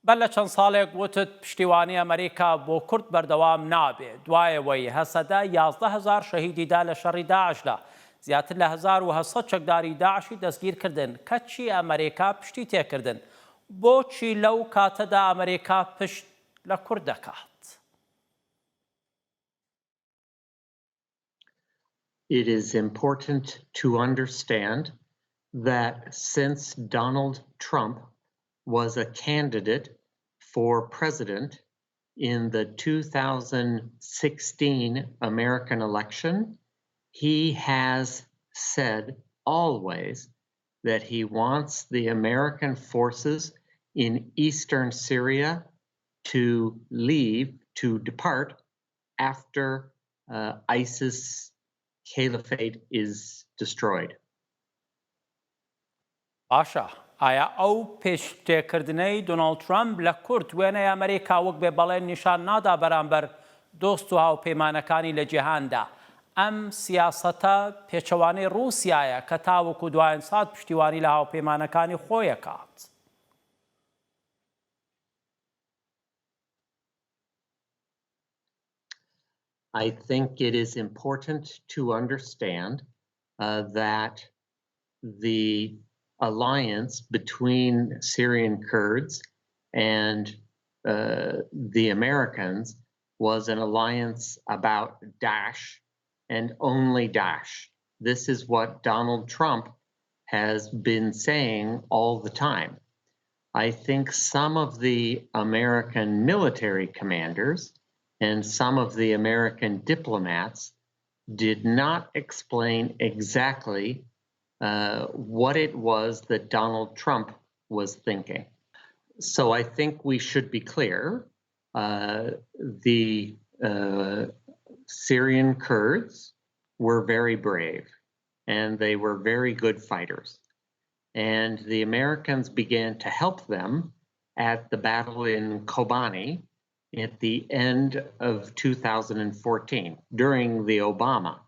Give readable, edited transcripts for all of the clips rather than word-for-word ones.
بەر لە چەند ساڵێک وتت پشتیوانی ئەمریکا بۆ کورد بەردەوام نابێت دوایەوەی هەسەدا 11,000 شەهیدیدا لە شەڕی داعشدا زیاتر لە 1,700 چەکداری داعشی دەستگیرکردن کە چی ئەمریکا پشتی تێکردن بۆچی لەو کاتەدا ئەمریکا پشت لە کورد دەکات؟ It is important to understand that since Donald Trump was a candidate for president in the 2016 American election, he has said always that he wants the American forces in eastern Syria to depart after ISIS caliphate is destroyed. باشە ئایا ئەو پێشتێکردنەی دۆناڵد ترامپ لە کورد وێنەی ئەمریکا وەک بێ بەڵێن نیشان نادا بەرامبەر دۆست و هاوپەیمانەکانی لە جیهاندا ئەم سیاسەتە پێچەوانەی ڕووسیایە کە تاوەکو دوایین سات پشتیوانی لە هاوپەیمانەکانی خۆیەکات؟ I think it is important to understand that the alliance between Syrian Kurds and the Americans was an alliance about Daesh and only Daesh. This is what Donald Trump has been saying all the time. I think some of the American military commanders and some of the American diplomats did not explain exactly what it was that Donald Trump was thinking. So I think we should be clear. The Syrian Kurds were very brave and they were very good fighters. And the Americans began to help them at the battle in Kobani at the end of 2014 during the Obama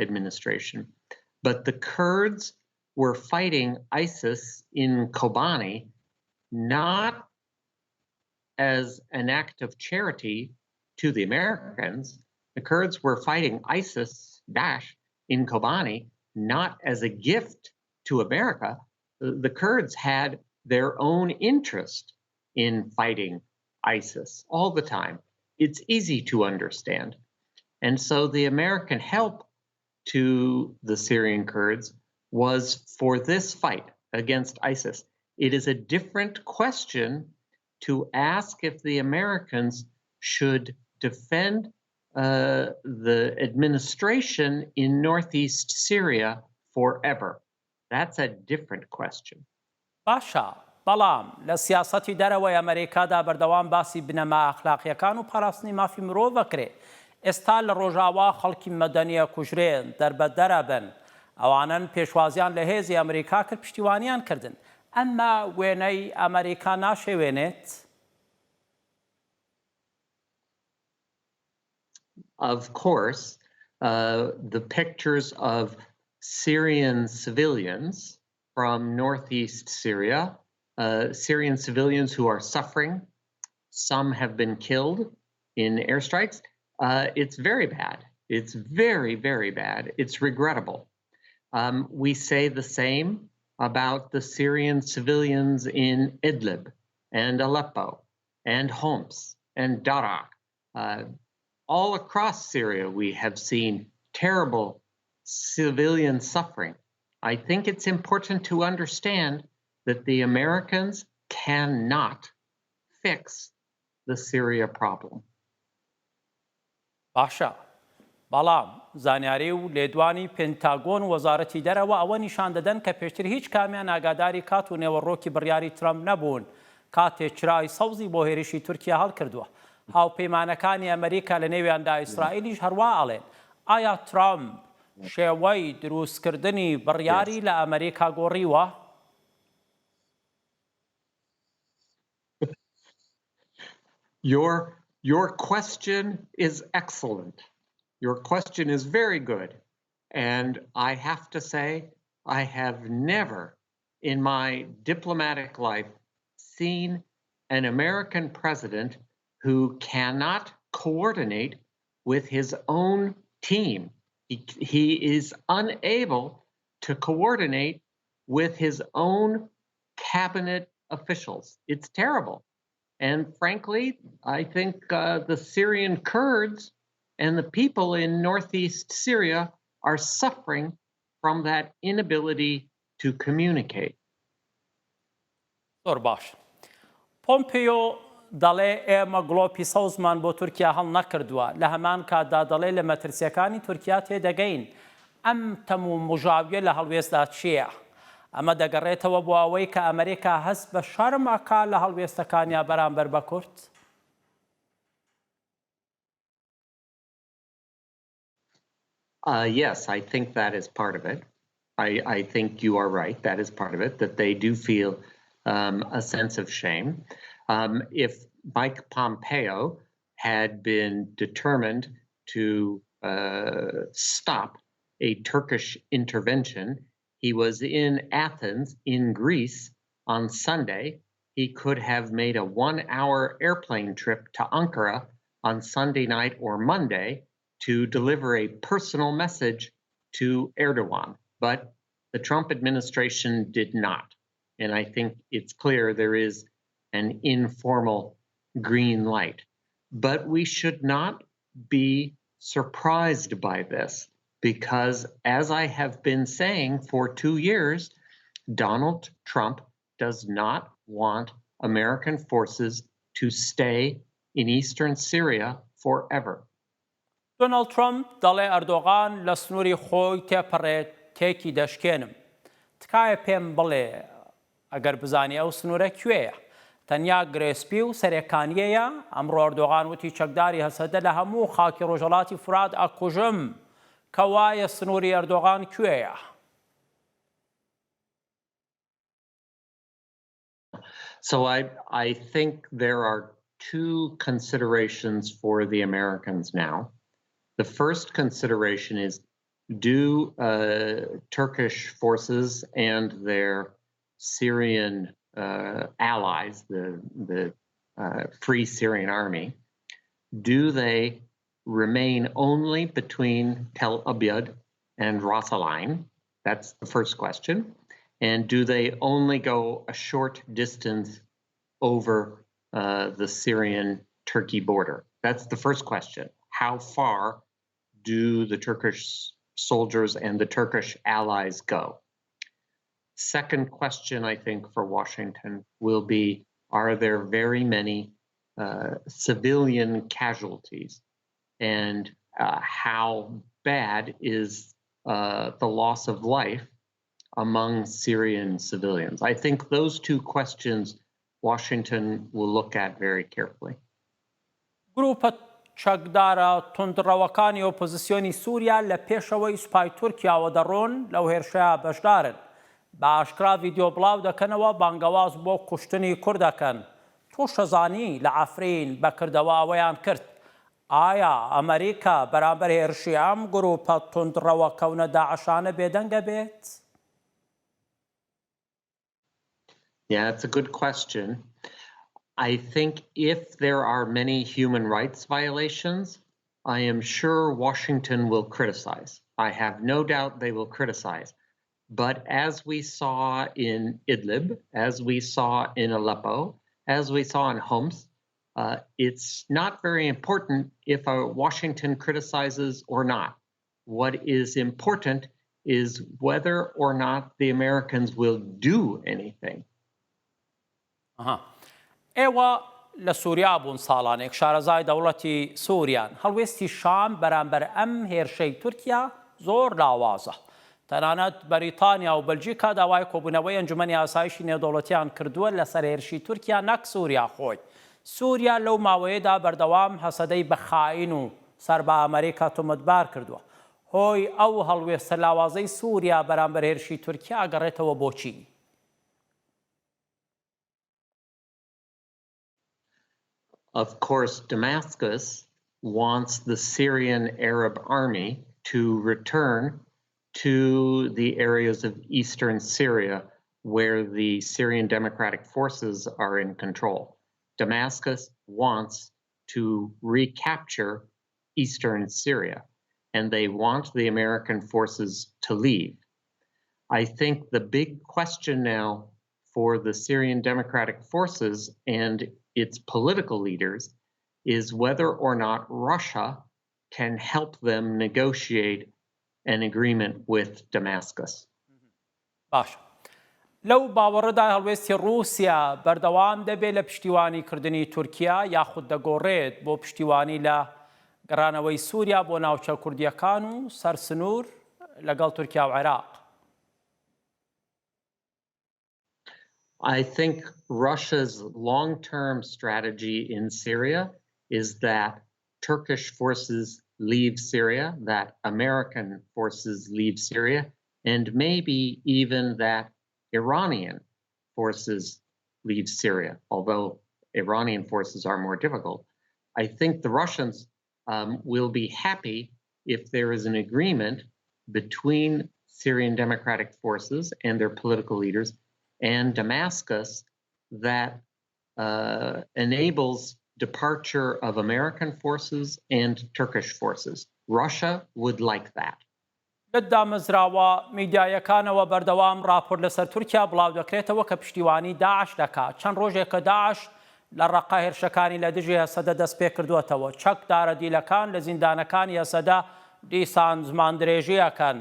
administration. But the Kurds were fighting ISIS in Kobani not as an act of charity to the Americans. The Kurds were fighting ISIS, Daesh, in Kobani not as a gift to America. The Kurds had their own interest in fighting ISIS all the time. It's easy to understand. And so the American help to the Syrian Kurds was for this fight against ISIS. It is a different question to ask if the Americans should defend the administration in northeast Syria forever. That's a different question. باشە بەڵام لە سیاسەتی دەرەوەی ئەمریکادا بەردەوام باسی بنەما ئەخلاقیەکان و پاراستنی مافی مرۆڤ بکرێ ئێستا لە ڕۆژاوا خەڵکی مەدەنیە کوژرێن دەربەدەرە بن ئەوانن پێشوازیان لە هێزی ئەمریکا کرد پشتیوانیان کردن ئەمما وێنەی ئەمریکا ناشێوێنێت؟ Of course, the pictures of Syrian civilians from northeast Syria, Syrian civilians who are suffering, some have been killed in airstrikes. It's very bad. It's very, very bad. It's regrettable. We say the same about the Syrian civilians in Idlib and Aleppo and Homs and Daraa. All across Syria, we have seen terrible civilian suffering. I think it's important to understand that the Americans cannot fix the Syria problem. باشە بەڵام زانیاری و لێدوانی پێنتاگۆن و وەزارەتی دەرەوە ئەوە نیشان دەدەن کە پێشتر هیچ کامیان ئاگاداری کات و نێوەڕۆکی بڕیاری ترامپ نەبوون کاتێک چرای سەوزی بۆ هێرشی تورکیا هەڵکردووە هاوپەیمانەکانی ئەمریکا لە نێویاندا ئیسرائیلیش هەروە ئەڵێن ئایا ترامپ شێوەی دروستکردنی بڕیاری لە ئەمریکا گۆڕیوە؟ Your question is excellent. Your question is very good. And I have to say, I have never in my diplomatic life seen an American president who cannot coordinate with his own team. He is unable to coordinate with his own cabinet officials. It's terrible. And frankly, I think the Syrian Kurds and the people in northeast Syria are suffering from that inability to communicate. زۆر باش. پۆمپیۆ دەڵێ ئێمە گڵۆپی سەوزمان بۆ تورکیا هەڵ نەکردووە لە هەمان کاتدا دەڵێ لە مەترسیەکانی تورکیا تێدەگەین ئەم تەموو مژاویە لە هەڵوێستدا چییە؟ ئەمە دەگەڕێتەوە بۆ ئەوەی کە ئەمریکا هەست بە شەرمەکە لە هەڵوێستەکانیا بەرامبەر بە کورد؟ Yes, I think that is part of it. I think you are right. That is part of it, that they do feel a sense of shame. If Mike Pompeo had been determined to stop a Turkish intervention, he was in Athens, in Greece, on Sunday. He could have made a 1-hour airplane trip to Ankara on Sunday night or Monday to deliver a personal message to Erdogan. But the Trump administration did not. And I think it's clear there is an informal green light. But we should not be surprised by this because, as I have been saying for 2 years, Donald Trump does not want American forces to stay in eastern Syria forever. دۆناڵد ترامپ دەڵێ ئەردۆغان لە سنووری خۆی تێپەڕێت تێکی دەشکێنم. تکایە پێم بڵێ ئەگەر بزانی ئەو سنوورە کوێیە؟ تەنیا گرێسپی و سەرێکانیەیە؟ ئەمڕۆ ئەردۆغان وتی چەکداری هەسەدە لە هەموو خاکی ڕۆژهەڵاتی فورات ئەکوژم کە وایە سنووری ئەردۆغان کوێیە؟ So I think there are two considerations for the Americans now. The first consideration is, do Turkish forces and their Syrian allies, the Free Syrian Army, do they remain only between Tel Abyad and Ras Al Ain? That's the first question. And do they only go a short distance over the Syrian-Turkey border? That's the first question. How far do the Turkish soldiers and the Turkish allies go? Second question, I think, for Washington will be, are there very many civilian casualties? And how bad is the loss of life among Syrian civilians? I think those two questions Washington will look at very carefully. گروپە چەکدارە توندڕەوەکانی ئۆپۆزیسیۆنی سووریا لە پێشەوەی سوپای تورکیاوە دەڕۆن لەو هێرشەیە بەشدارن. بە ئاشکرا ڤیدیۆ بڵاو دەکەنەوە بانگەواز بۆ کوشتنی کوردەکەن. تۆ شەزانی لە ئافرین بەکردەوە ئەوەیان کرد. ئایا ئەمریکا بەرامبەر هێرشی ئەم گروپە توندڕەوەکەونە داعشانە بێدەنگە بێت؟ Yeah, that's a good question. I think if there are many human rights violations, I am sure Washington will criticize. I have no doubt they will criticize. But as we saw in Idlib, as we saw in Aleppo, as we saw in Homs, it's not very important if Washington criticizes or not. What is important is whether or not the Americans will do anything. ئێوە لە سووریا بوون ساڵانێک شارەزای دەوڵەتی سووریان هەڵوێستی شام بەرامبەر ئەم هێرشەی تورکیا زۆر لاوازە. تەنانەت بەریتانیا و بەلجیکا داوای کۆبوونەوەی ئەنجومەنی ئاسایشی نێودەوڵەتیان کردووە لەسەر هێرشی تورکیا نەک سووریا خۆی. سووریا لەو ماوەیەدا بەردەوام هەسەدەی بە خائین و سەر بە ئەمریکا تۆمەتبار کردووە. هۆی ئەو هەڵوێستە لاوازەی سووریا بەرامبەر هێرشی تورکیا ئەگەڕێتەوە بۆچی؟ Of course, Damascus wants the Syrian Arab army to return to the areas of eastern Syria where the Syrian Democratic Forces are in control. Damascus wants to recapture eastern Syria, and they want the American forces to leave. I think the big question now for the Syrian Democratic Forces and its political leaders is whether or not Russia can help them negotiate an agreement with Damascus. باش لەو باوەڕەدا هەڵوێستی رووسیا بەردەوام دەبێت لە پشتیوانیکردنی تورکیا یاخود دەگۆڕێت بۆ پشتیوانی لە گەڕانەوەی سووریا بۆ ناوچە کوردیەکان و سەرسنوور لەگەڵ تورکیا و عێراق. I think Russia's long-term strategy in Syria is that Turkish forces leave Syria, that American forces leave Syria, and maybe even that Iranian forces leave Syria, although Iranian forces are more difficult. I think the Russians will be happy if there is an agreement between Syrian Democratic Forces and their political leaders and Damascus that enables departure of American forces and Turkish forces. Russia would like that. دامەزراوە میدیایەکانەوە بەردەوام راپۆرت لەسەر تورکیا بڵاو دەکرێتەوە کە پشتیوانی داعش دەکات. چەند ڕۆژێک کە داعش لە ڕەقا هێرشەکانی لە دژی هەسەدە دەست پێ کردووەتەوە. چەک دارەدیلەکان لە زیندانەکانی هەسەدا دیسان زمان درێژیەکەن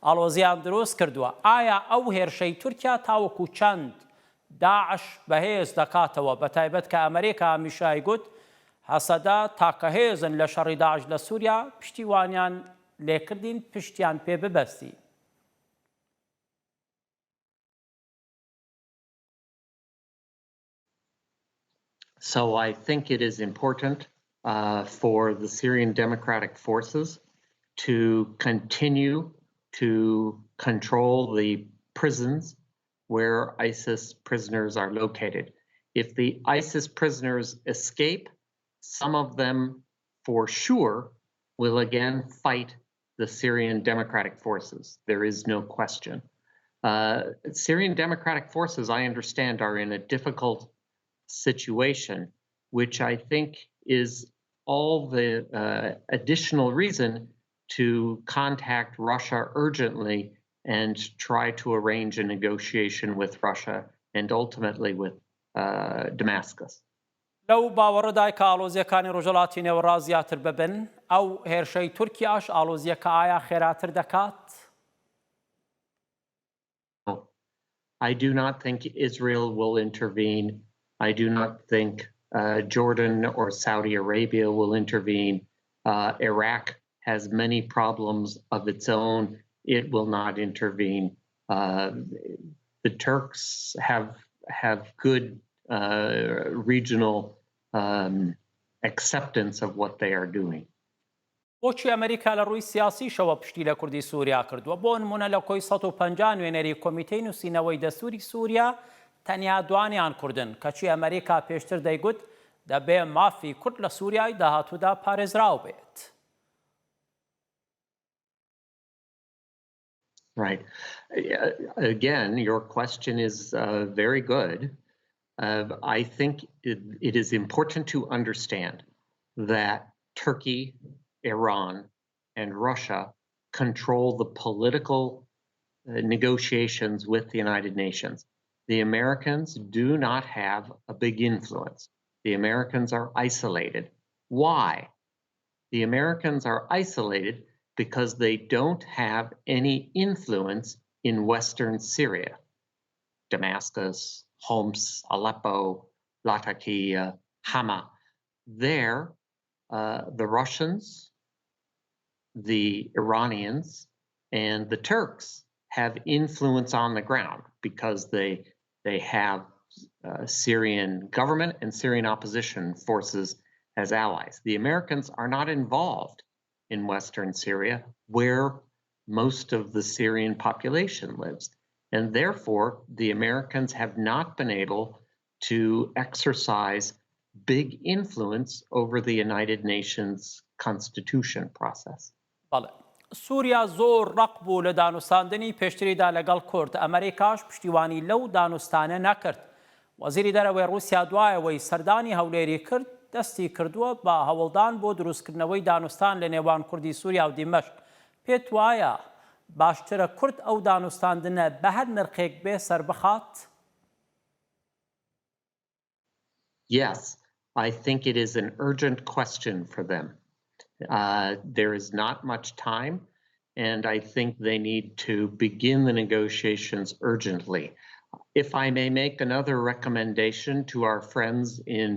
ئاڵۆزیان دروست کردووە. ئایا ئەو هێرشەی تورکیا تاوەکو چەند داعش بەهێز دەکاتەوە بە تایبەت کە ئەمریکا هەمیشای گوت هەسەدا تاکە هێزن لە شەڕی داعش لە سووریا پشتیوانیان لێکردین پشتیان پێ ببەستی. So I think it is important for the Syrian Democratic Forces to continue to control the prisons where ISIS prisoners are located. If the ISIS prisoners escape, some of them for sure will again fight the Syrian Democratic Forces. There is no question. Syrian Democratic Forces, I understand, are in a difficult situation, which I think is all the additional reason to contact Russia urgently and try to arrange a negotiation with Russia and ultimately with Damascus. لەو باوەڕەدای کە ئاڵۆزیەکانی ڕۆژهەڵاتی نێوەڕا زیاتر ببن ئەو هێرشەی تورکیاش ئاڵۆزیەکە ئایا خێراتر دەکات؟ I do not think Israel will intervene. I do not think Jordan or Saudi Arabia will intervene. Iraq has many problems of its own. It will not intervene. The Turks have good regional acceptance of what they are doing. بۆچی ئەمریکا لە ڕووی سیاسیشەوە پشتی لە کوردی سووریا کردووە؟ بۆ نمونە لە کۆی 150 نوێنەری کۆمیتەی نووسینەوەی دەستوری سووریا تەنیا دوانیان کوردن کەچی ئەمریکا پێشتر دەیگوت دەبێ مافی کورد لە سووریای داهاتوودا پارێزراو بێت. Right. Again, your question is very good. I think it is important to understand that Turkey, Iran, and Russia control the political negotiations with the United Nations. The Americans do not have a big influence. The Americans are isolated. Why? The Americans are isolated because they don't have any influence in Western Syria. Damascus, Homs, Aleppo, Latakia, Hama. There, the Russians, the Iranians, and the Turks have influence on the ground because they have Syrian government and Syrian opposition forces as allies. The Americans are not involved in Western Syria, where most of the Syrian population lives. And therefore, the Americans have not been able to exercise big influence over the United Nations constitution process. سووریا زۆر ڕق بوو لە دانوستاندنی پێشتریدا لەگەڵ کورد. ئەمریکاش پشتیوانی لەو دانوستانە نەکرد. وەزیری دەرەوەی رووسیا دوایەوەی سەردانی هەولێری کرد دەستی کردووە بە هەوڵدان بۆ دروستکردنەوەی دانوستان لە نێوان کوردی سووریا و دیمەشق. پێت وایە باشترە کورد ئەو دانوستاندنە بە هەر نرخێک بێ سەربخات؟ Yes, I think it is an urgent question for them. There is not much time, and I think they need to begin the negotiations urgently. If I may make another recommendation to our friends in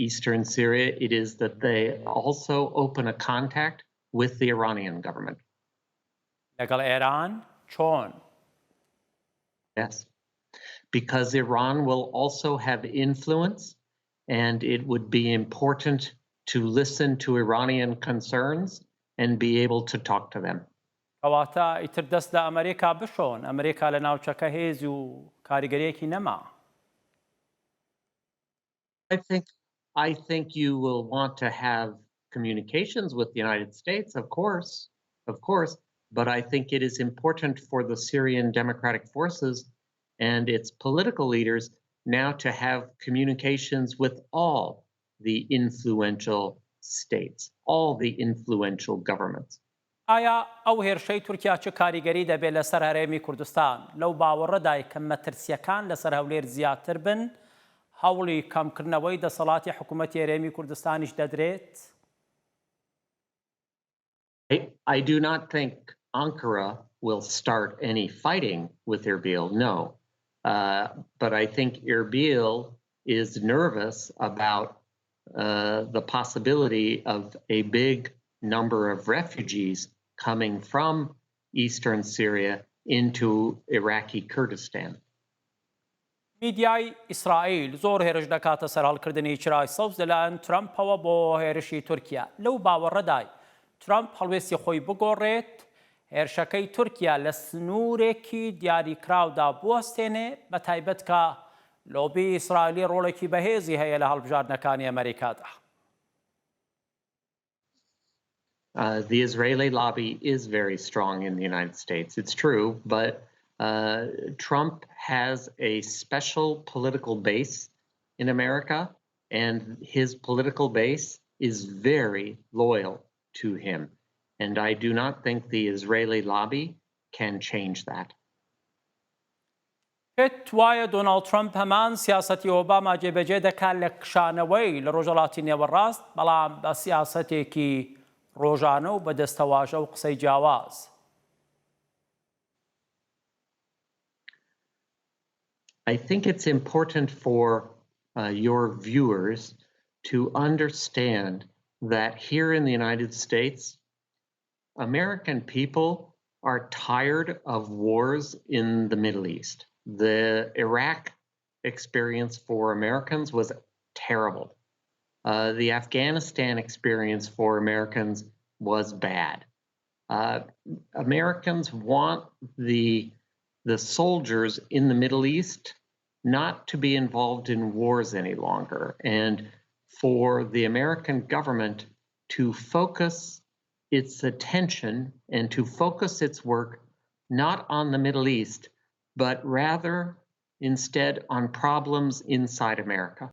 eastern Syria, it is that they also open a contact with the Iranian government. لەگەڵ ئێران چۆن؟ Yes, because Iran will also have influence, and it would be important to listen to Iranian concerns and be able to talk to them. کەواتە ئیتر دەست لە ئەمریکا بشۆن. ئەمریکا لە ناوچەکە هێزی و کاریگەریەکی نەما. I think you will want to have communications with the United States, of course, but I think it is important for the Syrian Democratic Forces and its political leaders now to have communications with all the influential states, all the influential governments. ئایا ئەو هێرشەی تورکیا چه کاریگەری دەبێت لەسەر هەرێمی کوردستان لەو باوەڕەدای کە مەترسیەکان لەسەر هەولێر زیاتر بن هەوڵی کەمکردنەوەی دەسەڵاتی حکوومەتی هەرێمی کوردستانیش دەدرێت؟ I do not think Ankara will start any fighting with Erbil, no. But I think Erbil is nervous about the possibility of a big number of refugees coming from eastern Syria into Iraqi Kurdistan. میدیای ئیسرائیل زۆر هێرش دەکاتە سەر هەڵکردنی چرای سەوز لەلایەن ترەمپەوە بۆ هێرشی تورکیا. لەو باوەڕەدای ترەمپ هەڵوێستی خۆی بگۆڕێت هێرشەکەی تورکیا لە سنوورێکی دیاریکراودا بوەستێنێ بە تایبەت کە لۆبی ئیسرائیلی ڕۆڵێکی بەهێزی هەیە لە هەڵبژاردنەکانی ئەمریکادا. The Israeli lobby is very strong in the United States. It's true, but Trump has a special political base in America, and his political base is very loyal to him. And I do not think the Israeli lobby can change that. پێت وایە دۆناڵد ترەمپ هەمان سیاسەتی ئۆباما جێبەجێ دەکات لە کشانەوەی لە ڕۆژهەڵاتی نێوەڕاست بەڵام بە سیاسەتێکی ڕۆژانە و بە دەستەواژە و قسەی جیاواز؟ I think it's important for your viewers to understand that here in the United States, American people are tired of wars in the Middle East. The Iraq experience for Americans was terrible. The Afghanistan experience for Americans was bad. Americans want the soldiers in the Middle East not to be involved in wars any longer, and for the American government to focus its attention and to focus its work not on the Middle East, but rather instead on problems inside America.